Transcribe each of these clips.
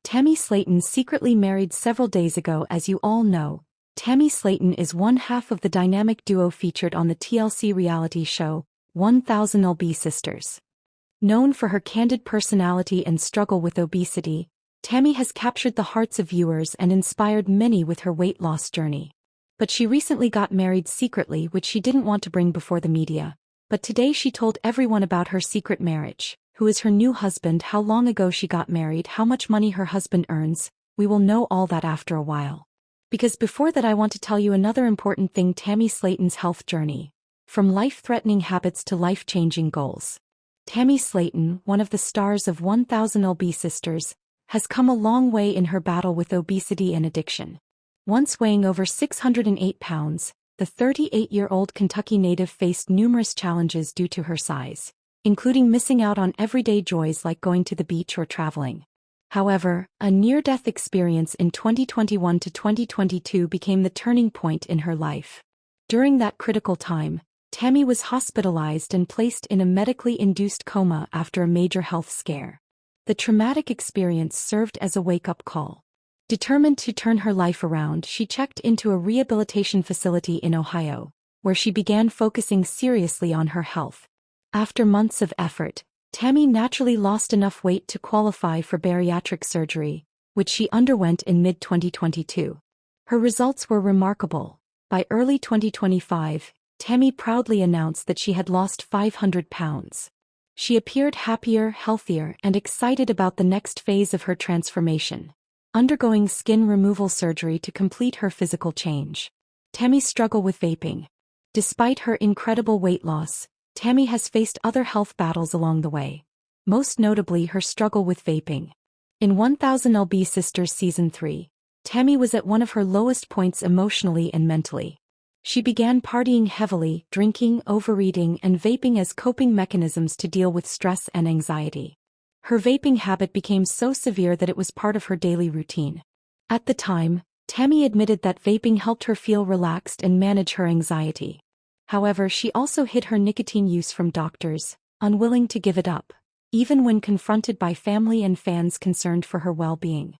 Tammy Slaton secretly married several days ago. As you all know, Tammy Slaton is one half of the dynamic duo featured on the TLC reality show, 1000 lb Sisters. Known for her candid personality and struggle with obesity, Tammy has captured the hearts of viewers and inspired many with her weight loss journey. But she recently got married secretly, which she didn't want to bring before the media. But today she told everyone about her secret marriage, who is her new husband, how long ago she got married, how much money her husband earns. We will know all that after a while. Because before that I want to tell you another important thing: Tammy Slaton's health journey. From life-threatening habits to life-changing goals. Tammy Slaton, one of the stars of 1000 lb Sisters, has come a long way in her battle with obesity and addiction. Once weighing over 608 pounds, the 38-year-old Kentucky native faced numerous challenges due to her size, including missing out on everyday joys like going to the beach or traveling. However, a near-death experience in 2021 to 2022 became the turning point in her life. During that critical time, Tammy was hospitalized and placed in a medically induced coma after a major health scare. The traumatic experience served as a wake-up call. Determined to turn her life around, she checked into a rehabilitation facility in Ohio, where she began focusing seriously on her health. After months of effort, Tammy naturally lost enough weight to qualify for bariatric surgery, which she underwent in mid-2022. Her results were remarkable. By early 2025, Tammy proudly announced that she had lost 500 pounds. She appeared happier, healthier, and excited about the next phase of her transformation, undergoing skin removal surgery to complete her physical change. Tammy's struggle with vaping. Despite her incredible weight loss, Tammy has faced other health battles along the way. Most notably her struggle with vaping. In 1000 lb Sisters Season 3, Tammy was at one of her lowest points emotionally and mentally. She began partying heavily, drinking, overeating, and vaping as coping mechanisms to deal with stress and anxiety. Her vaping habit became so severe that it was part of her daily routine. At the time, Tammy admitted that vaping helped her feel relaxed and manage her anxiety. However, she also hid her nicotine use from doctors, unwilling to give it up, even when confronted by family and fans concerned for her well-being.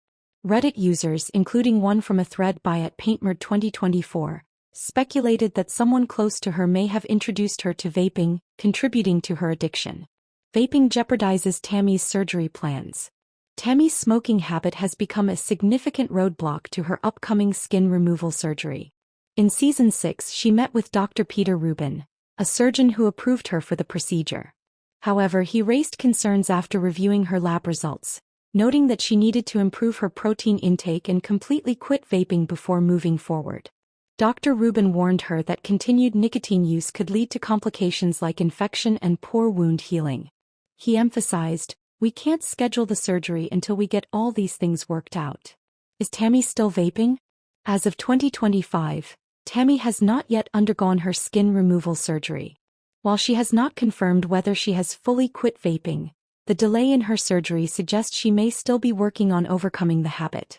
Reddit users, including one from a thread by @paintmer2024, speculated that someone close to her may have introduced her to vaping, contributing to her addiction. Vaping jeopardizes Tammy's surgery plans. Tammy's smoking habit has become a significant roadblock to her upcoming skin removal surgery. In Season 6, she met with Dr. Peter Rubin, a surgeon who approved her for the procedure. However, he raised concerns after reviewing her lab results, noting that she needed to improve her protein intake and completely quit vaping before moving forward. Dr. Rubin warned her that continued nicotine use could lead to complications like infection and poor wound healing. He emphasized, "We can't schedule the surgery until we get all these things worked out." Is Tammy still vaping? As of 2025, Tammy has not yet undergone her skin removal surgery. While she has not confirmed whether she has fully quit vaping, the delay in her surgery suggests she may still be working on overcoming the habit.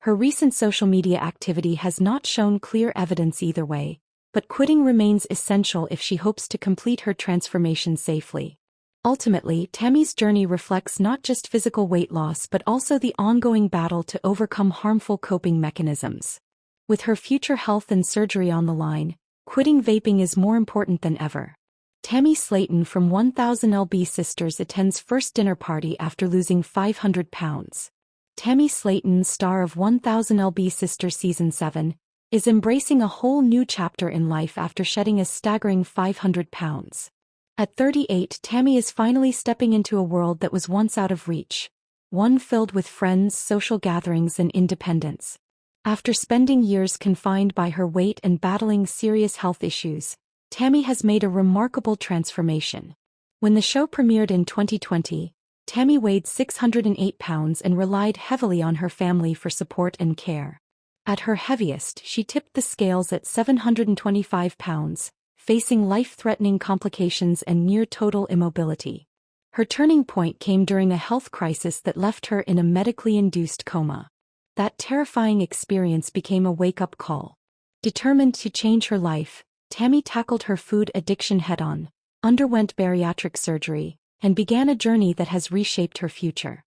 Her recent social media activity has not shown clear evidence either way, but quitting remains essential if she hopes to complete her transformation safely. Ultimately, Tammy's journey reflects not just physical weight loss but also the ongoing battle to overcome harmful coping mechanisms. With her future health and surgery on the line, quitting vaping is more important than ever. Tammy Slaton from 1000 lb Sisters attends first dinner party after losing 500 pounds. Tammy Slaton, star of 1000 lb Sisters Season 7, is embracing a whole new chapter in life after shedding a staggering 500 pounds. At 38, Tammy is finally stepping into a world that was once out of reach, one filled with friends, social gatherings, and independence. After spending years confined by her weight and battling serious health issues, Tammy has made a remarkable transformation. When the show premiered in 2020, Tammy weighed 608 pounds and relied heavily on her family for support and care. At her heaviest, she tipped the scales at 725 pounds, facing life-threatening complications and near-total immobility. Her turning point came during a health crisis that left her in a medically induced coma. That terrifying experience became a wake-up call. Determined to change her life, Tammy tackled her food addiction head-on, underwent bariatric surgery, and began a journey that has reshaped her future.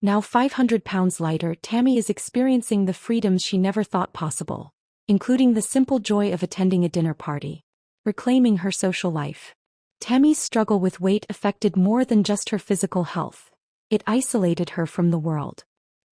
Now 500 pounds lighter, Tammy is experiencing the freedoms she never thought possible, including the simple joy of attending a dinner party, reclaiming her social life. Tammy's struggle with weight affected more than just her physical health. It isolated her from the world.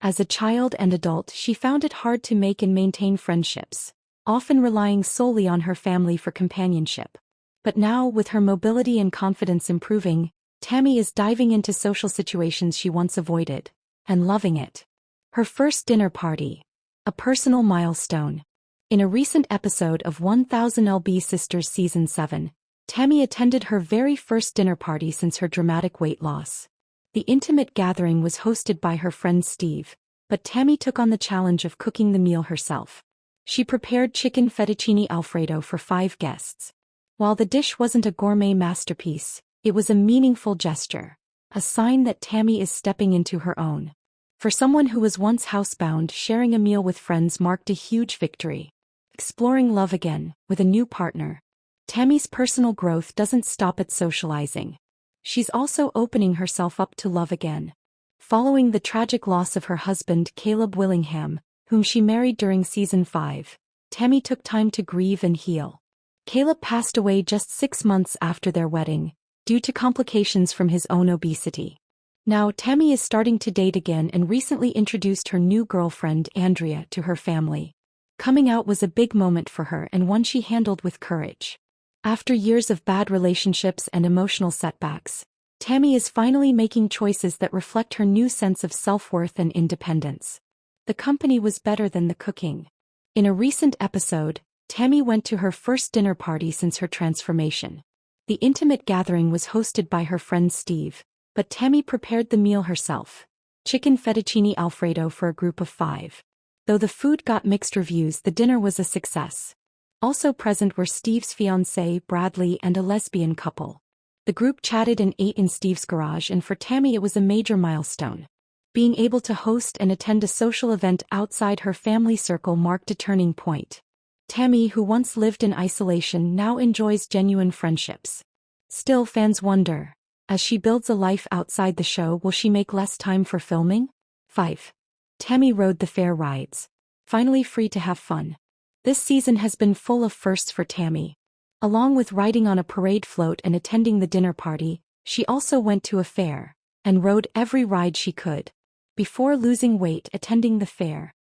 As a child and adult, she found it hard to make and maintain friendships, often relying solely on her family for companionship. But now, with her mobility and confidence improving, Tammy is diving into social situations she once avoided, and loving it. Her first dinner party. A personal milestone. In a recent episode of 1000 lb Sisters Season 7, Tammy attended her very first dinner party since her dramatic weight loss. The intimate gathering was hosted by her friend Steve, but Tammy took on the challenge of cooking the meal herself. She prepared chicken fettuccine alfredo for 5 guests. While the dish wasn't a gourmet masterpiece, it was a meaningful gesture, a sign that Tammy is stepping into her own. For someone who was once housebound, sharing a meal with friends marked a huge victory. Exploring love again, with a new partner. Tammy's personal growth doesn't stop at socializing. She's also opening herself up to love again. Following the tragic loss of her husband Caleb Willingham, whom she married during Season 5, Tammy took time to grieve and heal. Caleb passed away just 6 months after their wedding, due to complications from his own obesity. Now Tammy is starting to date again and recently introduced her new girlfriend Andrea to her family. Coming out was a big moment for her and one she handled with courage. After years of bad relationships and emotional setbacks, Tammy is finally making choices that reflect her new sense of self-worth and independence. The company was better than the cooking. In a recent episode, Tammy went to her first dinner party since her transformation. The intimate gathering was hosted by her friend Steve, but Tammy prepared the meal herself. Chicken fettuccine alfredo for a group of 5. Though the food got mixed reviews, the dinner was a success. Also present were Steve's fiancée, Bradley, and a lesbian couple. The group chatted and ate in Steve's garage, and for Tammy it was a major milestone. Being able to host and attend a social event outside her family circle marked a turning point. Tammy, who once lived in isolation, now enjoys genuine friendships. Still, fans wonder, as she builds a life outside the show, will she make less time for filming? 5. Tammy rode the fair rides. Finally free to have fun. This season has been full of firsts for Tammy. Along with riding on a parade float and attending the dinner party, she also went to a fair and rode every ride she could. Before losing weight attending the fair,